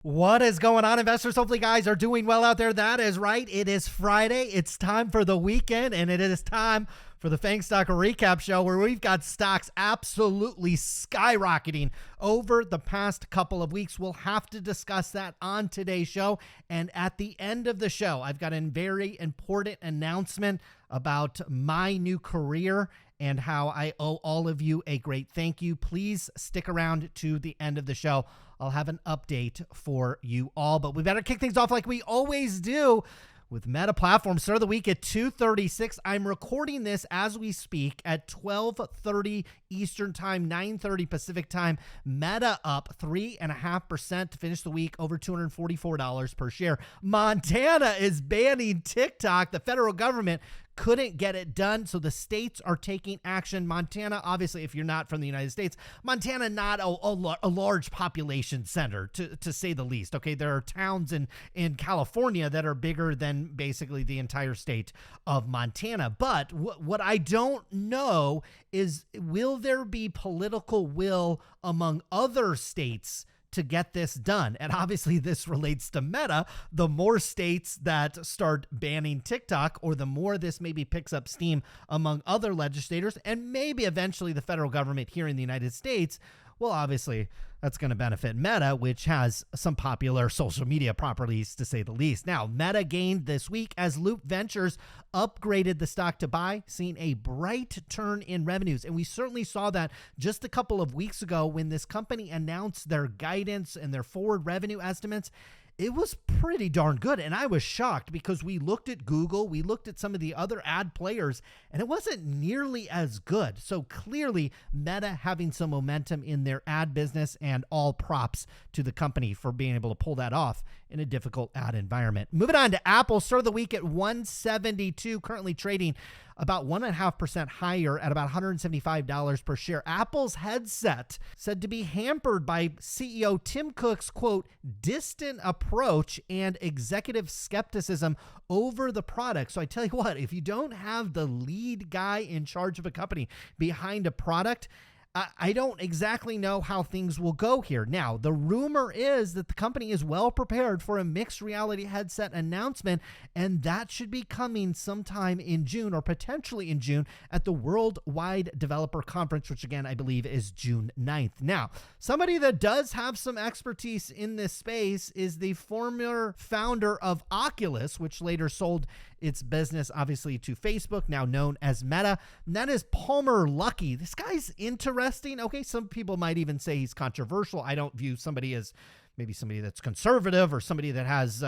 What is going on, investors? Hopefully, guys are doing well out there. That is right. It is Friday. It's time for the weekend, and it is time for the Faang Stock Recap Show, where we've got stocks absolutely skyrocketing over the past couple of weeks. We'll have to discuss that on today's show. And at the end of the show, I've got a very important announcement about my new career and how I owe all of you a great thank you. Please stick around to the end of the show. I'll have an update for you all, but we better kick things off like we always do with Meta Platforms. Start of the week at 2:36. I'm recording this as we speak at 12:30 Eastern Time, 9:30 Pacific Time. Meta up 3.5% to finish the week, over $244 per share. Montana is banning TikTok. The federal government couldn't get it done, so the states are taking action. Montana, obviously, if you're not from the United States, Montana not a large population center, to say the least. Okay, there are towns in California that are bigger than basically the entire state of Montana. But what I don't know is, will there be political will among other states to get this done? And obviously this relates to Meta. The more states that start banning TikTok, or the more this maybe picks up steam among other legislators, and maybe eventually the federal government here in the United States, well, obviously that's going to benefit Meta, which has some popular social media properties, to say the least. Now, Meta gained this week as Loop Ventures upgraded the stock to buy, seeing a bright turn in revenues. And we certainly saw that just a couple of weeks ago when this company announced their guidance and their forward revenue estimates. It was pretty darn good, and I was shocked because we looked at Google, we looked at some of the other ad players, and it wasn't nearly as good. So clearly, Meta having some momentum in their ad business, and all props to the company for being able to pull that off in a difficult ad environment. Moving on to Apple, start of the week at 172, currently trading about 1.5% higher at about $175 per share. Apple's headset said to be hampered by CEO Tim Cook's, quote, distant approach and executive skepticism over the product. So I tell you what, if you don't have the lead guy in charge of a company behind a product, I don't exactly know how things will go here. Now, the rumor is that the company is well prepared for a mixed reality headset announcement, and that should be coming sometime in June, or potentially in June, at the Worldwide Developer Conference, which again, I believe is June 9th. Now, somebody that does have some expertise in this space is the former founder of Oculus, which later sold its business, obviously, to Facebook, now known as Meta. And that is Palmer Luckey. This guy's interesting. Okay, some people might even say he's controversial. I don't view somebody as maybe somebody that's conservative or somebody that has,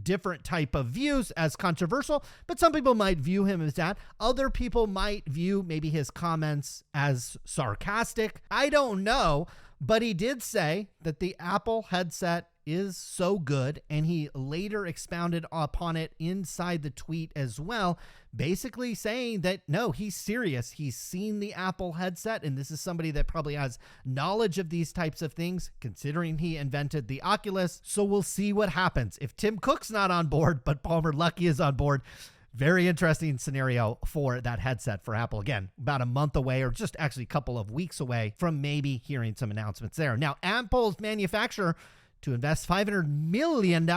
different type of views as controversial, but some people might view him as that. Other people might view maybe his comments as sarcastic. I don't know, but he did say that the Apple headset is so good, and he later expounded upon it inside the tweet as well, basically saying that no, he's serious. He's seen the Apple headset, and this is somebody that probably has knowledge of these types of things, considering he invented the Oculus. So we'll see what happens. If Tim Cook's not on board, but Palmer Luckey is on board, very interesting scenario for that headset for Apple. Again, about a month away, or just actually a couple of weeks away from maybe hearing some announcements there. Now, Apple's manufacturer to invest $500 million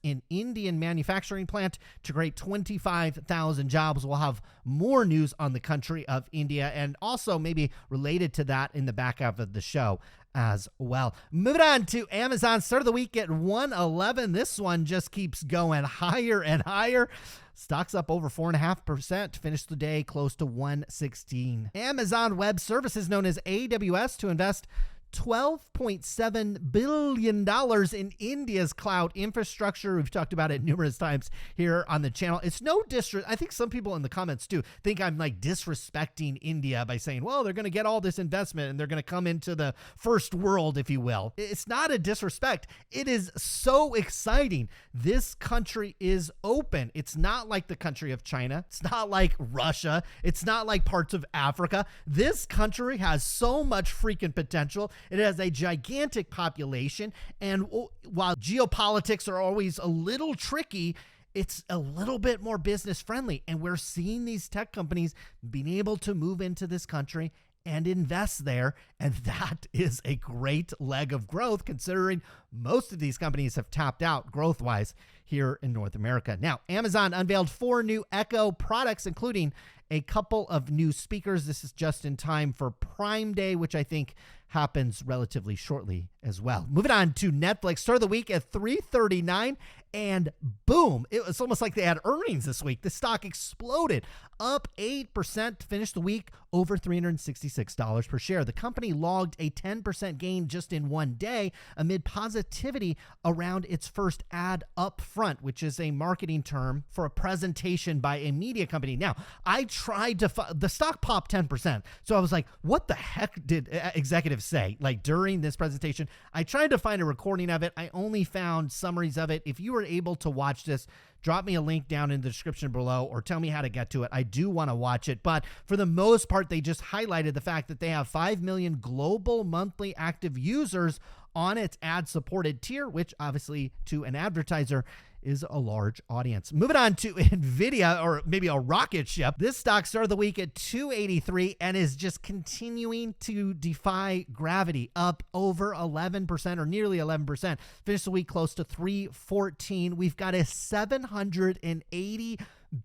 in Indian manufacturing plant to create 25,000 jobs. We'll have more news on the country of India, and also maybe related to that in the back half of the show as well. Moving on to Amazon, start of the week at 111. This one just keeps going higher and higher. Stock's up over 4.5% to finish the day close to 116. Amazon Web Services, known as AWS, to invest $12.7 billion in India's cloud infrastructure. We've talked about it numerous times here on the channel. It's no disrespect. I think some people in the comments too think I'm like disrespecting India by saying, well, they're going to get all this investment and they're going to come into the first world, if you will. It's not a disrespect. It is so exciting. This country is open. It's not like the country of China. It's not like Russia. It's not like parts of Africa. This country has so much freaking potential. It has a gigantic population, and while geopolitics are always a little tricky, it's a little bit more business friendly, and we're seeing these tech companies being able to move into this country and invest there. And that is a great leg of growth, considering most of these companies have tapped out growth-wise here in North America. Now, Amazon unveiled 4 new Echo products, including a couple of new speakers. This is just in time for Prime Day, which I think happens relatively shortly as well. Moving on to Netflix, start of the week at $3.39, and boom, it was almost like they had earnings this week. The stock exploded, up 8% to finish the week over $366 per share. The company logged a 10% gain just in one day amid positivity around its first ad up front, which is a marketing term for a presentation by a media company. Now, I tried to the stock popped 10%. So I was like, what the heck did executives say? Like during this presentation, I tried to find a recording of it. I only found summaries of it. If you were able to watch this, drop me a link down in the description below or tell me how to get to it. I do want to watch it. But for the most part, they just highlighted the fact that they have 5 million global monthly active users on its ad-supported tier, which obviously to an advertiser is a large audience. Moving on to NVIDIA, or maybe a rocket ship. This stock started the week at $283 and is just continuing to defy gravity, up over 11% or nearly 11%. Finished the week close to $314. We've got a $780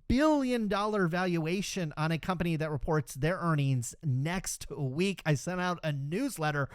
billion valuation on a company that reports their earnings next week. I sent out a newsletter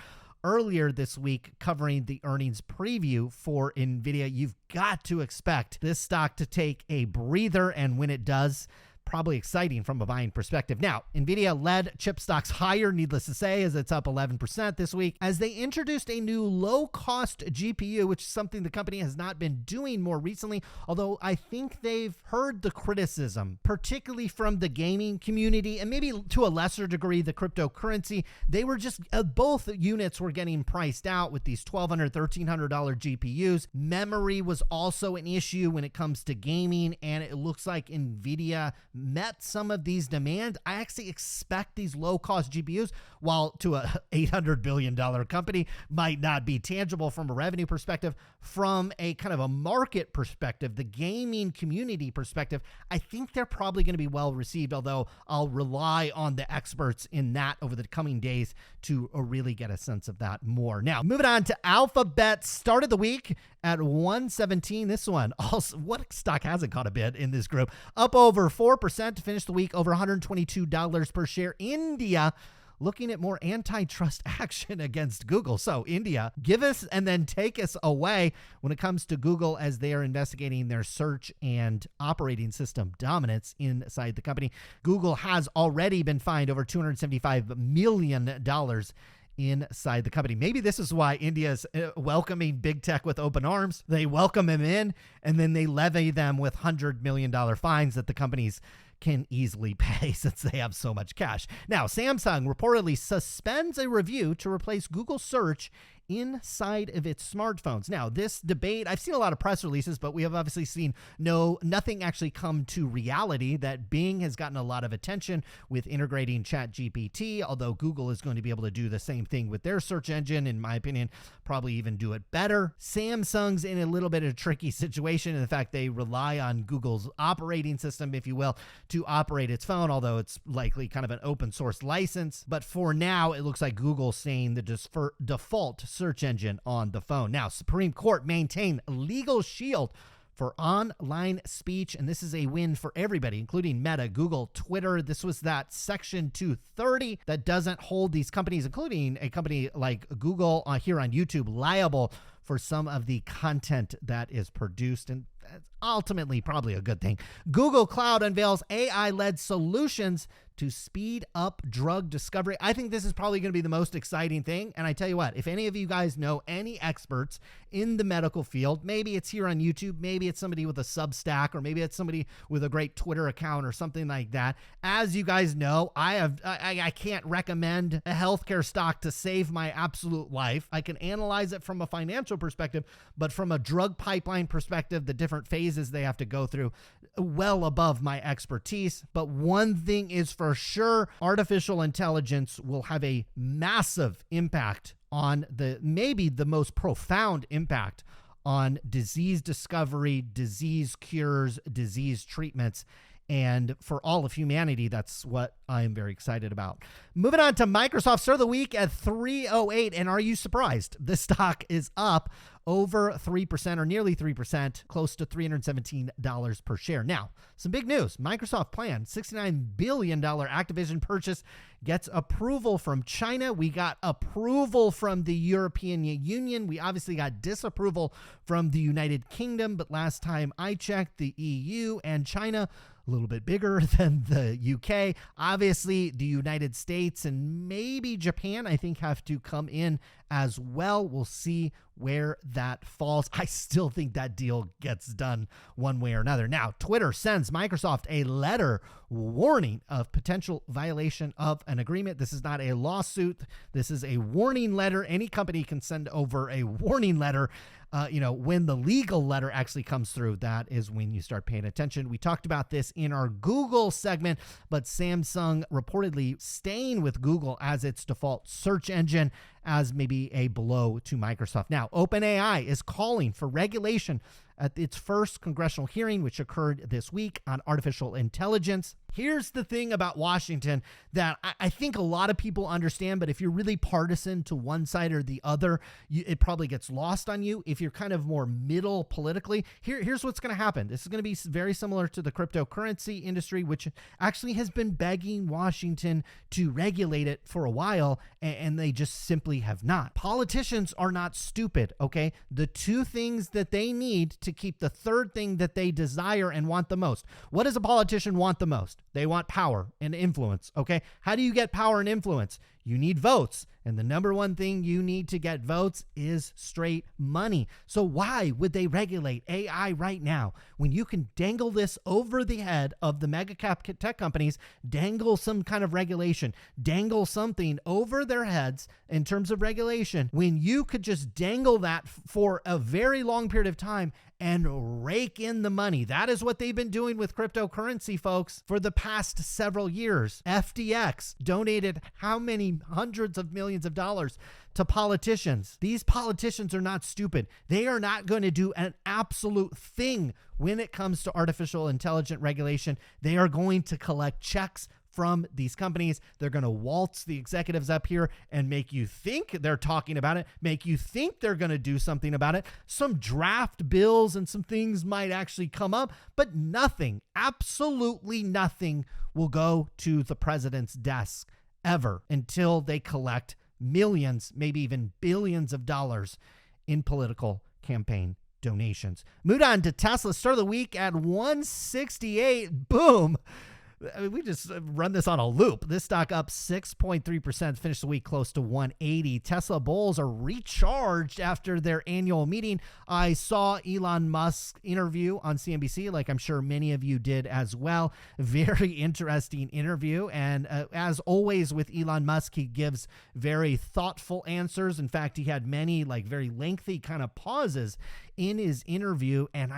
earlier this week covering the earnings preview for NVIDIA. You've got to expect this stock to take a breather, and when it does, probably exciting from a buying perspective. Now, NVIDIA led chip stocks higher, needless to say, as it's up 11% this week, as they introduced a new low-cost GPU, which is something the company has not been doing more recently, although I think they've heard the criticism, particularly from the gaming community and maybe to a lesser degree the cryptocurrency. They were just, both units were getting priced out with these $1,200, $1,300 GPUs. Memory was also an issue when it comes to gaming, and it looks like NVIDIA met some of these demands. I actually expect these low-cost GPUs, while to a $800 billion company might not be tangible from a revenue perspective, from a kind of a market perspective, the gaming community perspective, I think they're probably going to be well received, although I'll rely on the experts in that over the coming days to really get a sense of that more. Now, moving on to Alphabet, started the week at $117. This one, also, what stock hasn't caught a bid in this group? Up over 4% to finish the week over $122 per share. India looking at more antitrust action against Google. So India, give us and then take us away when it comes to Google, as they are investigating their search and operating system dominance inside the company. Google has already been fined over $275 million inside the company. Maybe this is why India's welcoming big tech with open arms. They welcome them in, and then they levy them with $100 million fines that the companies can easily pay since they have so much cash. Now, Samsung reportedly suspends a review to replace Google Search inside of its smartphones. Now, this debate, I've seen a lot of press releases, but we have obviously seen nothing actually come to reality. That Bing has gotten a lot of attention with integrating ChatGPT, although Google is going to be able to do the same thing with their search engine, in my opinion, probably even do it better. Samsung's in a little bit of a tricky situation. In fact, they rely on Google's operating system, if you will, to operate its phone, although it's likely kind of an open source license. But for now, it looks like Google's saying the default search engine on the phone. Now, Supreme Court maintained legal shield for online speech, and this is a win for everybody, including Meta, Google, Twitter. This was that Section 230 that doesn't hold these companies, including a company like Google here on YouTube, liable for some of the content that is produced, and that's ultimately probably a good thing. Google Cloud unveils AI-led solutions to speed up drug discovery. I think this is probably going to be the most exciting thing. And I tell you what, if any of you guys know any experts in the medical field, maybe it's here on YouTube, maybe it's somebody with a Substack, or maybe it's somebody with a great Twitter account or something like that. As you guys know, I can't recommend a healthcare stock to save my absolute life. I can analyze it from a financial perspective, but from a drug pipeline perspective, the different phases they have to go through, well above my expertise. But one thing is for sure, artificial intelligence will have a massive impact on maybe the most profound impact on disease discovery, disease cures, disease treatments And for all of humanity, that's what I'm very excited about. Moving on to Microsoft, start of the week at 308. And are you surprised? This stock is up over 3% or nearly 3%, close to $317 per share. Now, some big news. Microsoft planned $69 billion Activision purchase gets approval from China. We got approval from the European Union. We obviously got disapproval from the United Kingdom, but last time I checked, the EU and China a little bit bigger than the UK. Obviously, the United States and maybe Japan, I think, have to come in as well. We'll see where that falls. I still think that deal gets done one way or another. Now, Twitter sends Microsoft a letter warning of potential violation of an agreement. This is not a lawsuit. This is a warning letter. Any company can send over a warning letter. When the legal letter actually comes through, that is when you start paying attention. We talked about this in our Google segment, but Samsung reportedly staying with Google as its default search engine as maybe a blow to Microsoft. Now, OpenAI is calling for regulation at its first congressional hearing, which occurred this week on artificial intelligence. Here's the thing about Washington that I think a lot of people understand, but if you're really partisan to one side or the other, it probably gets lost on you. If you're kind of more middle politically, here's what's going to happen. This is going to be very similar to the cryptocurrency industry, which actually has been begging Washington to regulate it for a while, and they just simply have not. Politicians are not stupid, okay? The two things that they need to keep the third thing that they desire and want the most. What does a politician want the most? They want power and influence, okay? How do you get power and influence? You need votes. And the number one thing you need to get votes is straight money. So why would they regulate AI right now when you can dangle this over the head of the mega cap tech companies, dangle some kind of regulation, dangle something over their heads in terms of regulation, when you could just dangle that for a very long period of time and rake in the money? That is what they've been doing with cryptocurrency, folks, for the past several years. FTX donated how many hundreds of millions of dollars to politicians. These politicians are not stupid. They are not going to do an absolute thing when it comes to artificial intelligence regulation. They are going to collect checks from these companies. They're going to waltz the executives up here and make you think they're talking about it, make you think they're going to do something about it. Some draft bills and some things might actually come up, but nothing, absolutely nothing will go to the president's desk ever until they collect millions, maybe even billions of dollars in political campaign donations. Moved on to Tesla, start of the week at 168. Boom. We just run this on a loop. This stock up 6.3%, finished the week close to 180. Tesla bulls are recharged after their annual meeting. I saw Elon Musk's interview on CNBC, like I'm sure many of you did as well. Very interesting interview. And as always with Elon Musk, he gives very thoughtful answers. In fact, he had many very lengthy kind of pauses in his interview, and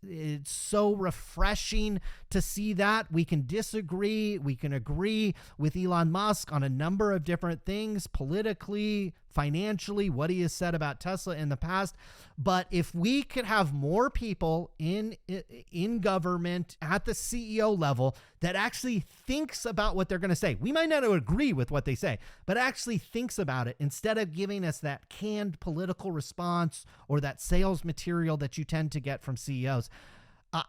it's so refreshing to see that. We can disagree, we can agree with Elon Musk on a number of different things, politically, financially, what he has said about Tesla in the past. But if we could have more people in government at the CEO level that actually thinks about what they're going to say, we might not agree with what they say, but actually thinks about it instead of giving us that canned political response or that sales material that you tend to get from CEOs.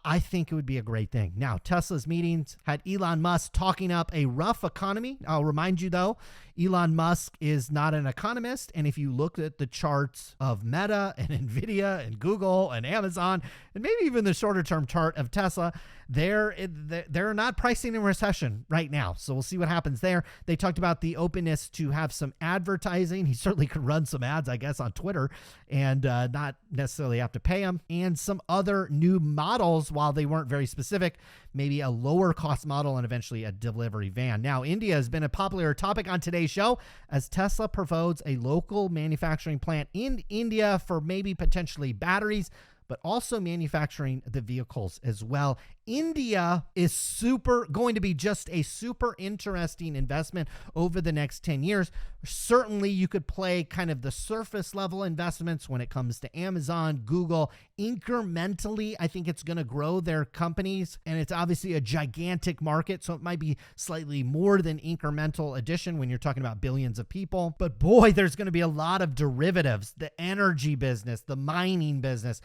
I think it would be a great thing. Now, Tesla's meetings had Elon Musk talking up a rough economy. I'll remind you, though, Elon Musk is not an economist. And if you look at the charts of Meta and NVIDIA and Google and Amazon, and maybe even the shorter term chart of Tesla, they're not pricing in recession right now. So we'll see what happens there. They talked about the openness to have some advertising. He certainly could run some ads, I guess, on Twitter and not necessarily have to pay them. And some other new models, while they weren't very specific, maybe a lower cost model and eventually a delivery van. Now, India has been a popular topic on today's show as Tesla promotes a local manufacturing plant in India for maybe potentially batteries. but also manufacturing the vehicles as well. India is going to be just a super interesting investment over the next 10 years. Certainly, you could play kind of the surface level investments when it comes to Amazon, Google. Incrementally, I think it's going to grow their companies, and it's obviously a gigantic market, so it might be slightly more than incremental addition when you're talking about billions of people. But boy, there's going to be a lot of derivatives, the energy business, the mining business,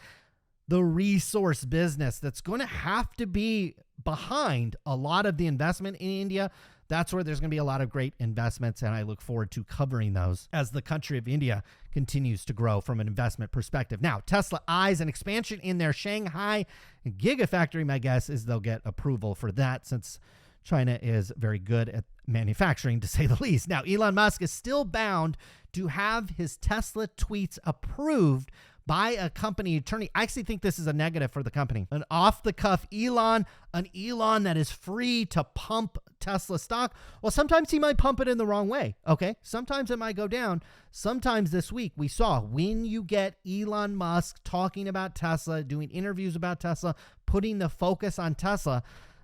the resource business that's going to have to be behind a lot of the investment in India. That's where there's going to be a lot of great investments, and I look forward to covering those as the country of India continues to grow from an investment perspective. Now, Tesla eyes an expansion in their Shanghai Gigafactory. My guess is they'll get approval for that since China is very good at manufacturing, to say the least. Now, Elon Musk is still bound to have his Tesla tweets approved by a company attorney. I actually think this is a negative for the company. An off-the-cuff Elon, an Elon that is free to pump Tesla stock. Well, sometimes he might pump it in the wrong way, okay? Sometimes it might go down. Sometimes this week we saw when you get Elon Musk talking about Tesla, doing interviews about Tesla, putting the focus on Tesla,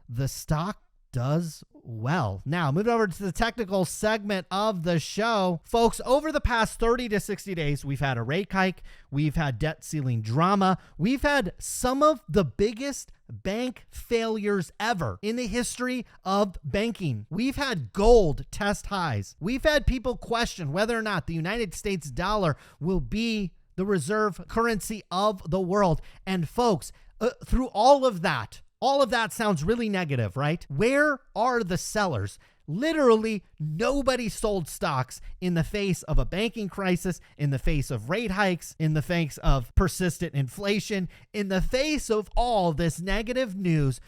the stock does well. Now, moving over to the technical segment of the show. Folks, over the past 30 to 60 days, we've had a rate hike. We've had debt ceiling drama. We've had some of the biggest bank failures ever in the history of banking. We've had gold test highs. We've had people question whether or not the United States dollar will be the reserve currency of the world. And folks, through all of that sounds really negative, right? Where are the sellers? Literally, nobody sold stocks in the face of a banking crisis, in the face of rate hikes, in the face of persistent inflation, in the face of all this negative news.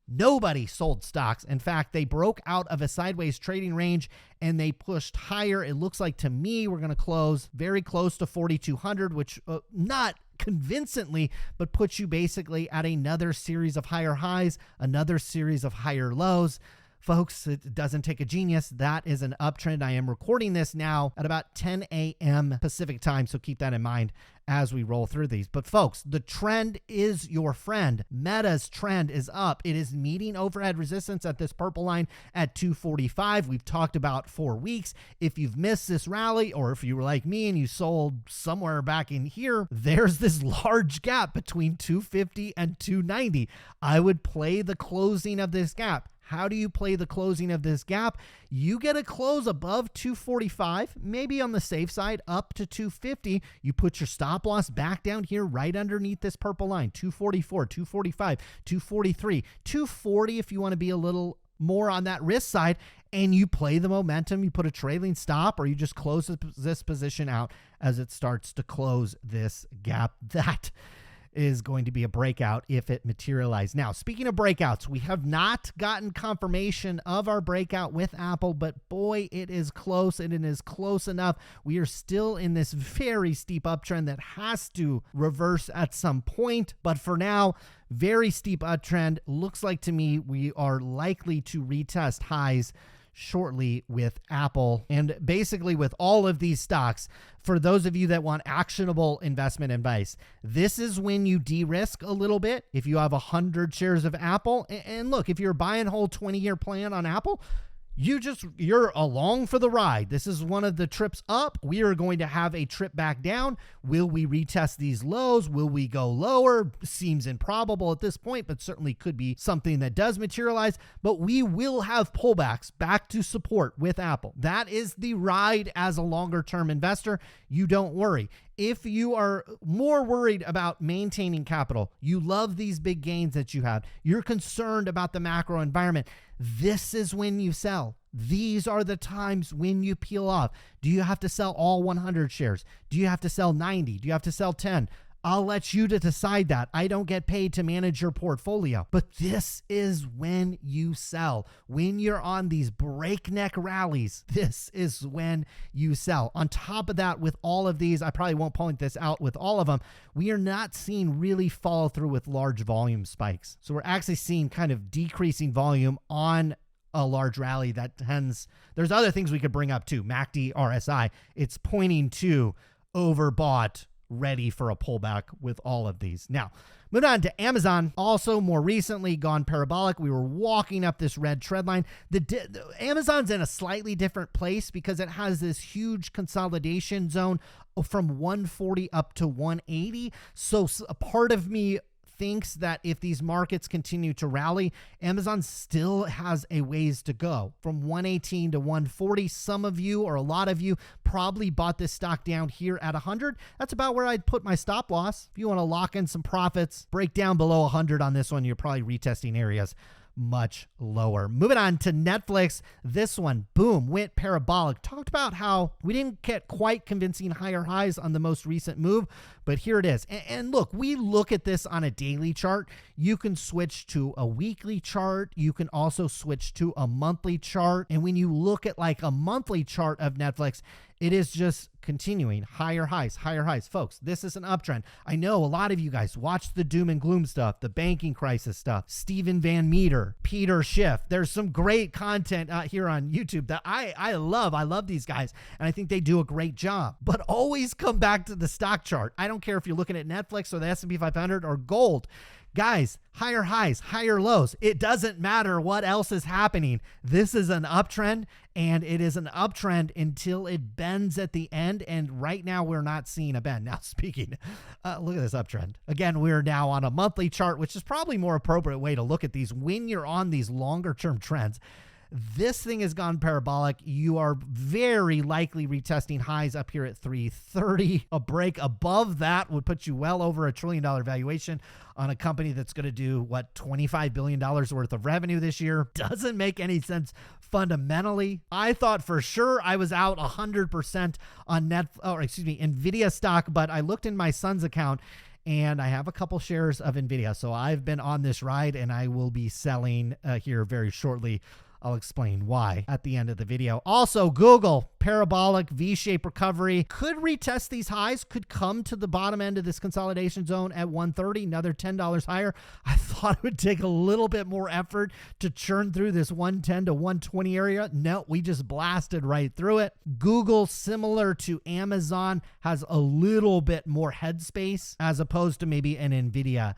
Nobody sold stocks. In fact, they broke out of a sideways trading range and they pushed higher. It looks like to me we're going to close very close to 4,200, which not convincingly, but puts you basically at another series of higher highs, another series of higher lows. Folks, it doesn't take a genius. That is an uptrend. I am recording this now at about 10 a.m. Pacific time, so keep that in mind as we roll through these. But folks, the trend is your friend. Meta's trend is up. It is meeting overhead resistance at this purple line at 245. We've talked about 4 weeks. If you've missed this rally, or if you were like me and you sold somewhere back in here, there's this large gap between 250 and 290. I would play the closing of this gap. How do you play the closing of this gap? You get a close above 245, maybe on the safe side, up to 250. You put your stop loss back down here right underneath this purple line, 244, 245, 243, 240 if you want to be a little more on that risk side, and you play the momentum. You put a trailing stop, or you just close this position out as it starts to close this gap. That is going to be a breakout if it materializes. Now, speaking of breakouts, we have not gotten confirmation of our breakout with Apple, but boy, it is close, and it is close enough. We are still in this very steep uptrend that has to reverse at some point, but for now, very steep uptrend. Looks like to me we are likely to retest highs shortly with Apple, and basically with all of these stocks. For those of you that want actionable investment advice, this is when you de-risk a little bit. If you have 100 shares of Apple, and look, if you're buying a whole 20-year plan on Apple, you're along for the ride. This is one of the trips up. We are going to have a trip back down. Will we retest these lows? Will we go lower? Seems improbable at this point, but certainly could be something that does materialize. But we will have pullbacks back to support with Apple. That is the ride as a longer-term investor. You don't worry. If you are more worried about maintaining capital, you love these big gains that you have, you're concerned about the macro environment, this is when you sell. These are the times when you peel off. Do you have to sell all 100 shares? Do you have to sell 90? Do you have to sell 10? I'll let you to decide that. I don't get paid to manage your portfolio. But this is when you sell. When you're on these breakneck rallies, this is when you sell. On top of that, with all of these, I probably won't point this out with all of them, we are not seeing really follow through with large volume spikes. So we're actually seeing kind of decreasing volume on a large rally that tends, there's other things we could bring up too. MACD, RSI, it's pointing to overbought ready for a pullback with all of these. Now, moving on to Amazon, also more recently gone parabolic. We were walking up this red trend line. Amazon's in a slightly different place because it has this huge consolidation zone from 140 up to 180. So a part of me thinks that if these markets continue to rally, Amazon still has a ways to go from 118 to 140. Some of you, or a lot of you, probably bought this stock down here at 100. That's about where I'd put my stop loss. If you want to lock in some profits, break down below 100 on this one, you're probably retesting areas much lower. Moving on to Netflix. This one, boom, went parabolic. Talked about how we didn't get quite convincing higher highs on the most recent move, but here it is. And look, we look at this on a daily chart. You can switch to a weekly chart. You can also switch to a monthly chart. And when you look at like a monthly chart of Netflix, it is just continuing higher highs, higher highs. Folks, this is an uptrend. I know a lot of you guys watch the doom and gloom stuff, the banking crisis stuff, Stephen Van Meter, Peter Schiff. There's some great content here on YouTube that I love. I love these guys, and I think they do a great job. But always come back to the stock chart. I don't care if you're looking at Netflix or the S&P 500 or gold. Guys, higher highs, higher lows. It doesn't matter what else is happening. This is an uptrend, and it is an uptrend until it bends at the end. And right now, we're not seeing a bend. Now, speaking, look at this uptrend. Again, we're now on a monthly chart, which is probably more appropriate way to look at these when you're on these longer term trends. This thing has gone parabolic. You are very likely retesting highs up here at 330. A break above that would put you well over $1 trillion valuation on a company that's going to do, what, $25 billion worth of revenue this year. Doesn't make any sense fundamentally. I thought for sure I was out 100% on NVIDIA stock, but I looked in my son's account and I have a couple shares of NVIDIA. So I've been on this ride and I will be selling here very shortly. I'll explain why at the end of the video. Also, Google, parabolic V-shaped recovery. Could retest these highs, could come to the bottom end of this consolidation zone at 130, another $10 higher. I thought it would take a little bit more effort to churn through this 110 to 120 area. No, we just blasted right through it. Google, similar to Amazon, has a little bit more headspace as opposed to maybe an NVIDIA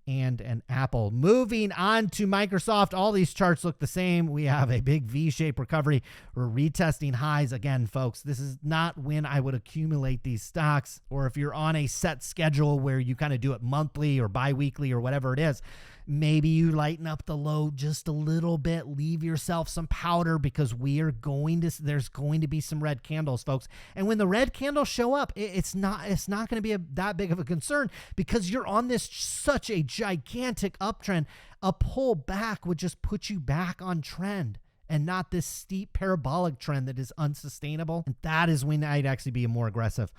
and an Apple. Moving on to Microsoft, all these charts look the same. We have a big V-shaped recovery. We're retesting highs again, folks. This is not when I would accumulate these stocks, or if you're on a set schedule where you kind of do it monthly or bi-weekly or whatever it is. Maybe you lighten up the load just a little bit, leave yourself some powder, because there's going to be some red candles, folks. And when the red candles show up, it's not going to be that big of a concern, because you're on this such a gigantic uptrend. A pull back would just put you back on trend, and not this steep parabolic trend that is unsustainable. And that is when I'd actually be more aggressive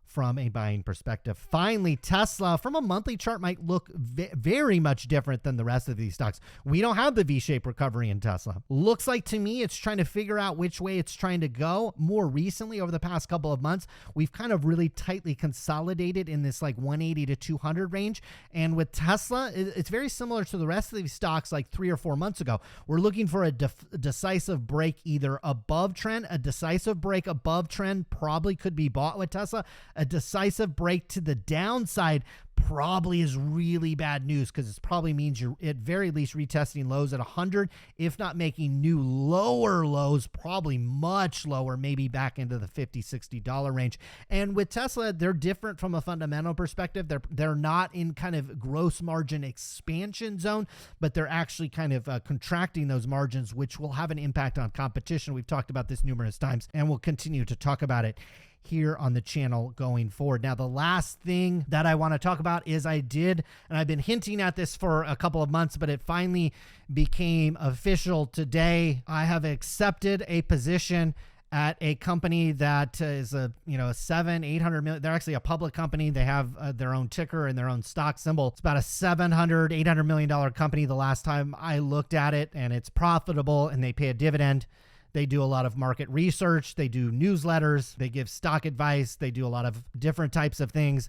from a buying perspective. Finally, Tesla from a monthly chart might look very much different than the rest of these stocks. We don't have the V-shaped recovery in Tesla. Looks like to me it's trying to figure out which way it's trying to go. More recently, over the past couple of months, we've kind of really tightly consolidated in this like 180 to 200 range. And with Tesla, it's very similar to the rest of these stocks like 3 or 4 months ago. We're looking for a decisive break either above trend. A decisive break above trend probably could be bought with Tesla. A decisive break to the downside probably is really bad news, because it probably means you're at very least retesting lows at 100, if not making new lower lows, probably much lower, maybe back into the $50-$60 range. And with Tesla, they're different from a fundamental perspective. They're not in kind of gross margin expansion zone, but they're actually kind of contracting those margins, which will have an impact on competition. We've talked about this numerous times, and we'll continue to talk about it here on the channel going forward. Now, the last thing that I want to talk about is I've been hinting at this for a couple of months, but it finally became official today. I have accepted a position at a company that is a $700-800 million. They're actually a public company. They have their own ticker and their own stock symbol. It's about a $700-800 million company the last time I looked at it, and it's profitable and they pay a dividend. They do a lot of market research. They do newsletters. They give stock advice. They do a lot of different types of things.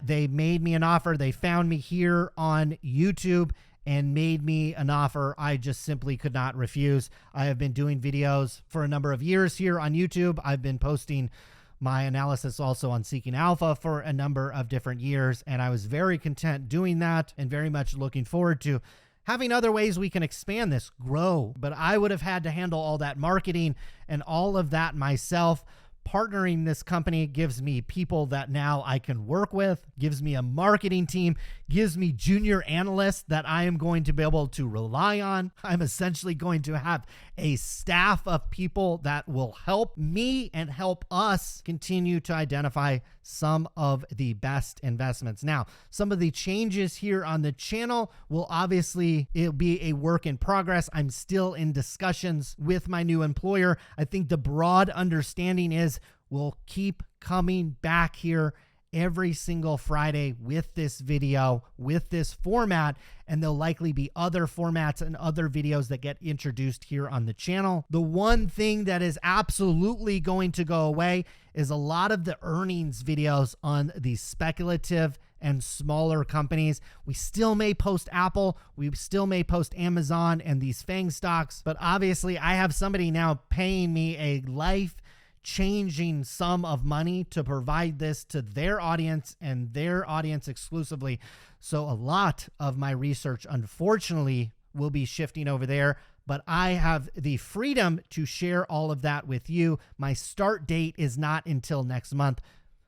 They made me an offer. They found me here on YouTube and made me an offer I just simply could not refuse. I have been doing videos for a number of years here on YouTube. I've been posting my analysis also on Seeking Alpha for a number of different years, and I was very content doing that and very much looking forward to having other ways we can expand this, grow. But I would have had to handle all that marketing and all of that myself. Partnering this company gives me people that now I can work with, gives me a marketing team, gives me junior analysts that I am going to be able to rely on. I'm essentially going to have a staff of people that will help me and help us continue to identify some of the best investments. Now, some of the changes here on the channel will obviously, it'll be a work in progress. I'm still in discussions with my new employer. I think the broad understanding is we'll keep coming back here every single Friday with this video, with this format, and there'll likely be other formats and other videos that get introduced here on the channel. The one thing that is absolutely going to go away is a lot of the earnings videos on the speculative and smaller companies. We still may post Apple, we still may post Amazon and these FANG stocks, but obviously I have somebody now paying me a life-changing sum of money to provide this to their audience and their audience exclusively. So a lot of my research, unfortunately, will be shifting over there, but I have the freedom to share all of that with you. My start date is not until next month,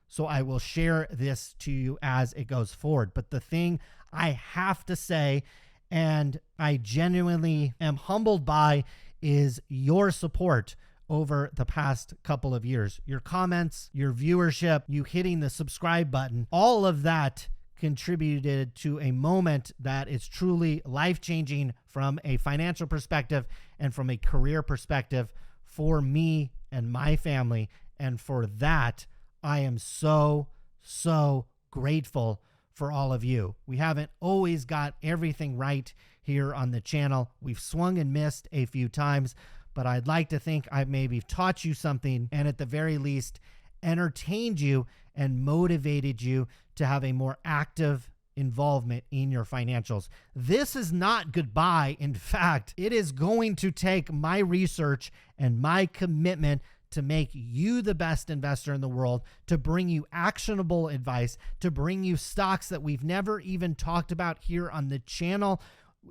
so I will share this to you as it goes forward. But the thing I have to say, and I genuinely am humbled by, is your support over the past couple of years. Your comments, your viewership, you hitting the subscribe button, all of that contributed to a moment that is truly life-changing from a financial perspective and from a career perspective for me and my family. And for that, I am so grateful for all of you. We haven't always got everything right here on the channel. We've swung and missed a few times, but I'd like to think I've maybe taught you something and at the very least entertained you and motivated you to have a more active involvement in your financials. This is not goodbye. In fact, it is going to take my research and my commitment to make you the best investor in the world, to bring you actionable advice, to bring you stocks that we've never even talked about here on the channel.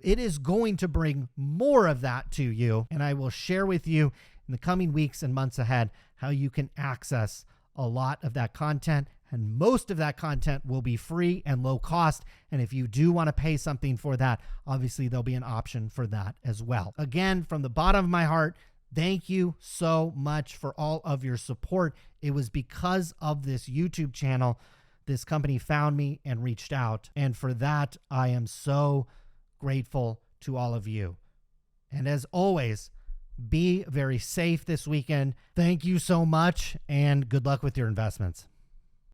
It is going to bring more of that to you, and I will share with you in the coming weeks and months ahead how you can access a lot of that content, and most of that content will be free and low cost. And if you do want to pay something for that, obviously there'll be an option for that as well. Again, from the bottom of my heart, thank you so much for all of your support. It was because of this YouTube channel, this company found me and reached out. And for that, I am so grateful to all of you. And as always, be very safe this weekend. Thank you so much, and good luck with your investments.